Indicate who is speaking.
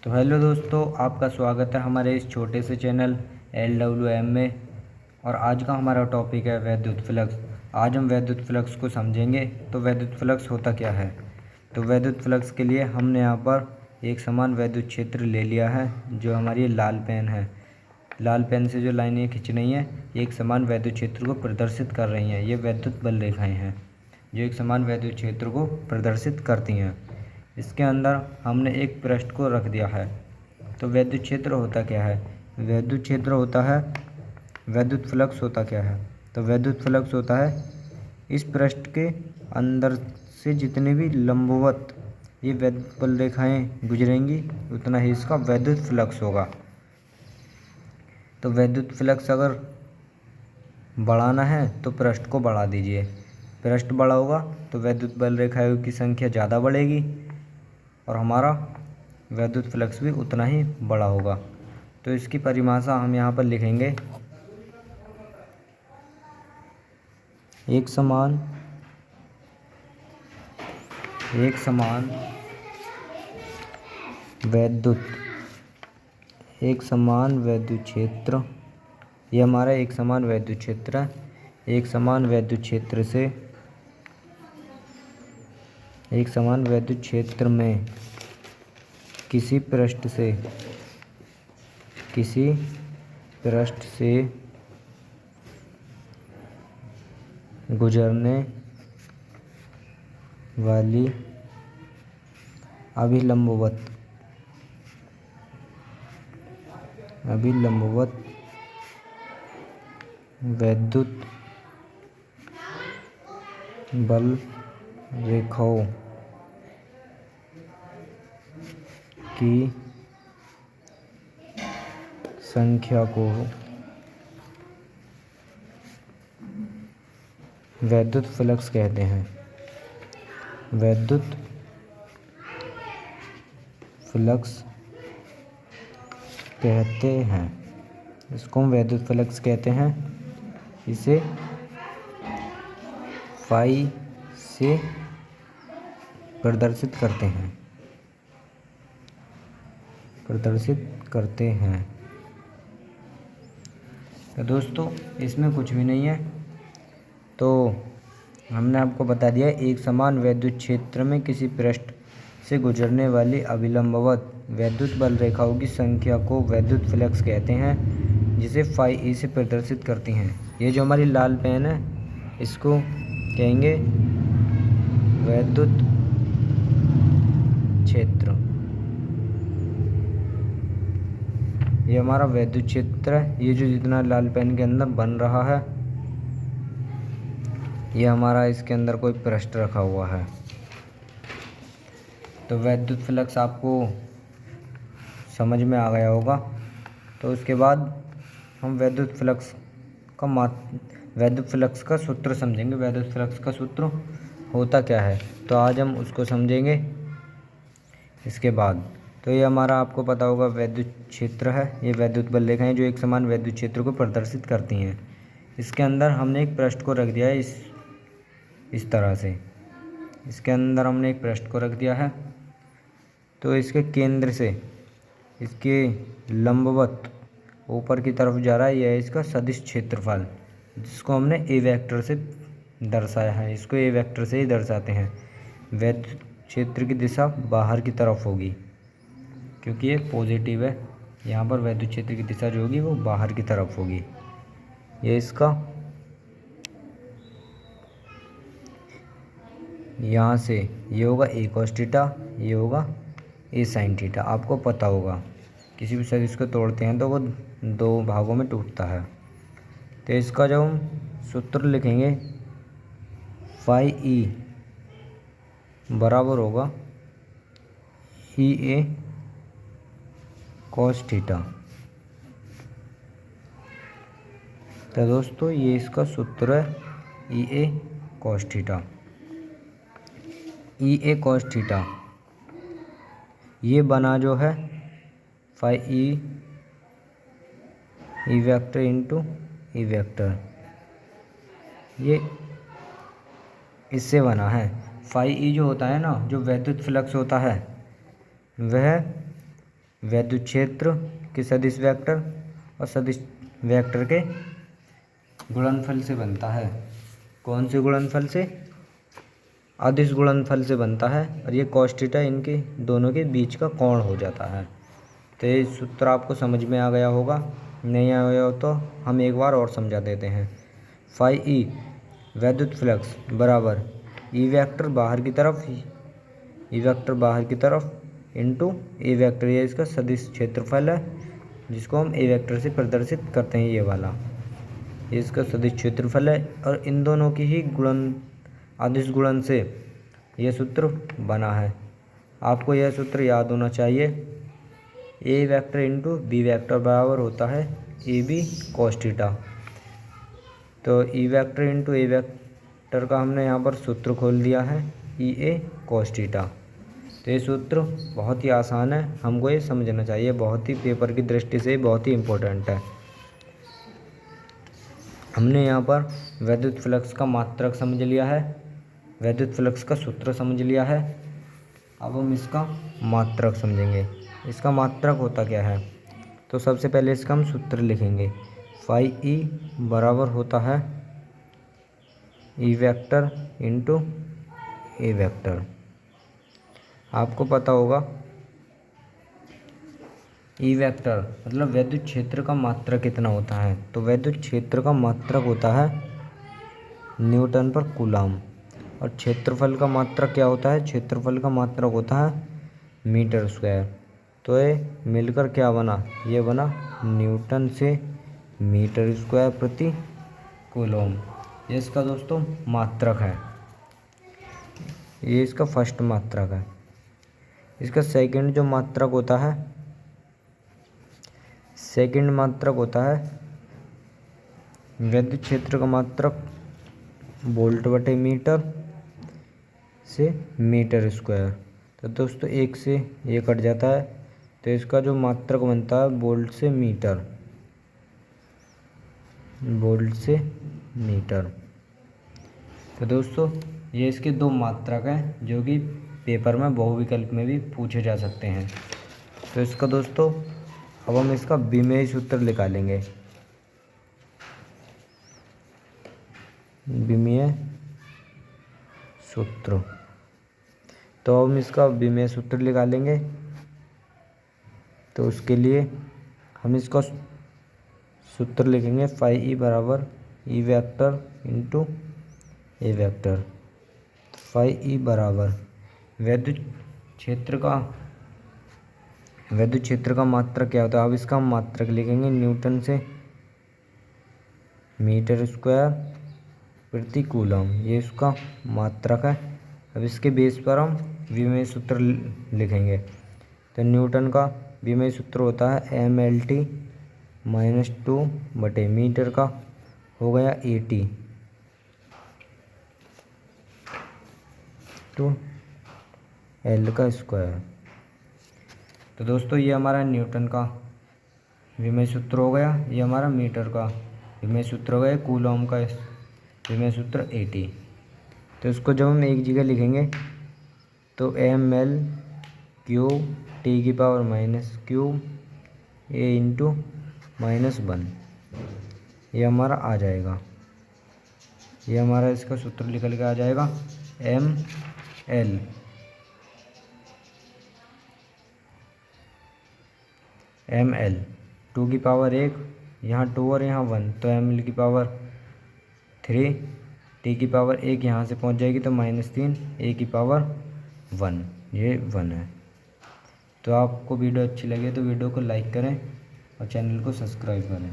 Speaker 1: तो हेलो दोस्तों, आपका स्वागत है हमारे इस छोटे से चैनल LWM में। और आज का हमारा टॉपिक है वैद्युत फ्लक्स। आज हम वैद्युत फ्लक्स को समझेंगे। तो वैद्युत फ्लक्स होता क्या है। तो वैद्युत फ्लक्स के लिए हमने यहाँ पर एक समान वैद्युत क्षेत्र ले लिया है, जो हमारी लाल पेन है। लाल पेन से जो लाइनें खींच रही हैं, ये एक समान वैद्युत क्षेत्र को प्रदर्शित कर रही हैं। ये वैद्युत बल रेखाएँ हैं जो एक समान वैद्युत क्षेत्र को प्रदर्शित करती हैं। इसके अंदर हमने एक पृष्ठ को रख दिया है। तो वैद्युत क्षेत्र होता क्या है। वैद्युत क्षेत्र होता है, वैद्युत फ्लक्स होता क्या है। तो वैद्युत फ्लक्स होता है इस पृष्ठ के अंदर से जितने भी लंबवत ये वैद्युत बल रेखाएँ गुजरेंगी, उतना ही इसका वैद्युत फ्लक्स होगा। तो वैद्युत फ्लक्स अगर बढ़ाना है तो पृष्ठ को बढ़ा दीजिए। पृष्ठ बड़ा होगा तो वैद्युत बल रेखाओं की संख्या ज़्यादा बढ़ेगी और हमारा वैद्युत फ्लक्स भी उतना ही बड़ा होगा। तो इसकी परिभाषा हम यहाँ पर लिखेंगे। एक समान वैद्युत क्षेत्र, ये हमारा एक समान वैद्युत क्षेत्र है। एक समान वैद्युत क्षेत्र में किसी पृष्ठ से गुजरने वाली अभिलंबवत वैद्युत बल रेखाओं की संख्या को वैद्युत फ्लक्स कहते हैं। वैद्युत फ्लक्स कहते हैं, इसको हम वैद्युत फ्लक्स कहते हैं। इसे फाई से प्रदर्शित करते हैं। तो दोस्तों, इसमें कुछ भी नहीं है। तो हमने आपको बता दिया, एक समान वैद्युत क्षेत्र में किसी पृष्ठ से गुजरने वाली अभिलंबवत वैद्युत बल रेखाओं की संख्या को वैद्युत फ्लक्स कहते हैं, जिसे फाई ए से प्रदर्शित करती हैं। ये जो हमारी लाल पेन है, इसको कहेंगे वैद्युत क्षेत्र। ये हमारा वैद्युत क्षेत्र है। ये जो जितना लाल पेन के अंदर बन रहा है, ये हमारा इसके अंदर कोई पृष्ठ रखा हुआ है। तो वैद्युत फ्लक्स आपको समझ में आ गया होगा। तो उसके बाद हम वैद्युत फ्लक्स का सूत्र समझेंगे। वैद्युत फ्लक्स का सूत्र होता क्या है, तो आज हम उसको समझेंगे इसके बाद। तो ये हमारा आपको पता होगा वैद्युत क्षेत्र है। ये वैद्युत बल रेखाएं जो एक समान वैद्युत क्षेत्र को प्रदर्शित करती हैं। इसके अंदर हमने एक पृष्ठ को रख दिया है इस तरह से। इसके अंदर हमने एक पृष्ठ को रख दिया है। तो इसके केंद्र से इसके लंबवत ऊपर की तरफ जा रहा है, यह है इसका सदिश क्षेत्रफल, जिसको हमने ए वेक्टर से दर्शाया है। इसको ए वेक्टर से ही दर्शाते हैं। वैद्युत क्षेत्र की दिशा बाहर की तरफ होगी, क्योंकि ये पॉजिटिव है। यहाँ पर वैद्युत क्षेत्र की दिशा जो होगी वो बाहर की तरफ होगी। ये इसका यहाँ से ये होगा ए कॉस थीटा, ये होगा ए साइन थीटा। आपको पता होगा किसी भी सदिश को तोड़ते हैं तो वो दो भागों में टूटता है। तो इसका जो हम सूत्र लिखेंगे, फाई ई बराबर होगा ई ए कॉस थीटा। तो दोस्तों, ये इसका सूत्र है E A cos theta. E A cos theta ये बना जो है phi E vector into E vector, ये इससे बना है। फाई ई जो होता है ना, जो वैद्युत फ्लक्स होता है, वह वैद्युत क्षेत्र के सदिश वेक्टर और सदिश वेक्टर के गुणनफल से बनता है। कौन से गुणनफल से? अदिश गुणनफल से बनता है। और ये cos थीटा इनके दोनों के बीच का कोण हो जाता है। तो ये सूत्र आपको समझ में आ गया होगा। नहीं आया हो तो हम एक बार और समझा देते हैं। फाई ई वैद्युत फ्लक्स बराबर ई वेक्टर बाहर की तरफ, ई वेक्टर बाहर की तरफ इंटू ए वेक्टर, ये इसका सदिश क्षेत्रफल है जिसको हम ए वेक्टर से प्रदर्शित करते हैं। ये वाला ये इसका सदिश क्षेत्रफल है और इन दोनों की ही गुणन अदिश गुणन से यह सूत्र बना है। आपको यह सूत्र याद होना चाहिए। ए वेक्टर इंटू बी वेक्टर बराबर होता है ए बी कॉस थीटा। तो ई वेक्टर इंटू ए वेक्टर का हमने यहाँ पर सूत्र खोल दिया है ई ए कॉस थीटा। तो ये सूत्र बहुत ही आसान है, हमको ये समझना चाहिए। बहुत ही पेपर की दृष्टि से बहुत ही इम्पोर्टेंट है। हमने यहाँ पर वैद्युत फ्लक्स का मात्रक समझ लिया है, वैद्युत फ्लक्स का सूत्र समझ लिया है। अब हम इसका मात्रक समझेंगे। इसका मात्रक होता क्या है? तो सबसे पहले इसका हम सूत्र लिखेंगे। फाई ई बराबर होता है ई वेक्टर इंटू ए वेक्टर। आपको पता होगा ई वेक्टर मतलब वैद्युत क्षेत्र का मात्रक कितना होता है। तो वैद्युत क्षेत्र का मात्रक होता है न्यूटन पर कूलम। और क्षेत्रफल का मात्रक क्या होता है? क्षेत्रफल का मात्रक होता है मीटर स्क्वायर। तो ये मिलकर क्या बना? ये बना न्यूटन से मीटर स्क्वायर प्रति कूलम। ये इसका दोस्तों मात्रक है। ये इसका फर्स्ट मात्रक है। इसका सेकंड जो मात्रक होता है, सेकंड मात्रक होता है वैद्युत क्षेत्र का मात्रक वोल्ट बटे मीटर से मीटर स्क्वायर। तो दोस्तों एक से ये कट जाता है, तो इसका जो मात्रक बनता है वोल्ट से मीटर, वोल्ट से मीटर। तो दोस्तों ये इसके दो मात्रक हैं जो कि पेपर में बहुविकल्प में भी पूछे जा सकते हैं। तो इसका दोस्तों अब हम इसका विमेय सूत्र निकालेंगे। विमेय सूत्र, तो हम इसका विमेय सूत्र निकालेंगे। तो उसके लिए हम इसका सूत्र लिखेंगे फाई ई बराबर ई वेक्टर इंटू ए वेक्टर। फाई ई बराबर वैद्युत क्षेत्र का मात्रक क्या होता है? अब इसका हम मात्रक लिखेंगे न्यूटन से मीटर स्क्वायर प्रति कूलम। ये इसका मात्रक है। अब इसके बेस पर हम विमेय सूत्र लिखेंगे। तो न्यूटन का विमेय सूत्र होता है MLT -2 बटे मीटर का हो गया 80 टू L का स्क्वायर। तो दोस्तों ये हमारा न्यूटन का विमेय सूत्र हो गया, ये हमारा मीटर का विमेय सूत्र हो गया, कूलम का विमेय सूत्र 80। तो इसको जब हम एक जगह लिखेंगे तो ml क्यूब टी की power minus cube a into -1 ये हमारा आ जाएगा। ये हमारा इसका सूत्र निकल के आ जाएगा ml 2 की पावर 1, यहाँ 2 और यहाँ 1, तो ml की पावर 3, t की पावर 1 यहाँ से पहुँच जाएगी तो -3, a की पावर 1, ये 1 है। तो आपको वीडियो अच्छी लगे तो वीडियो को लाइक करें और चैनल को सब्सक्राइब करें।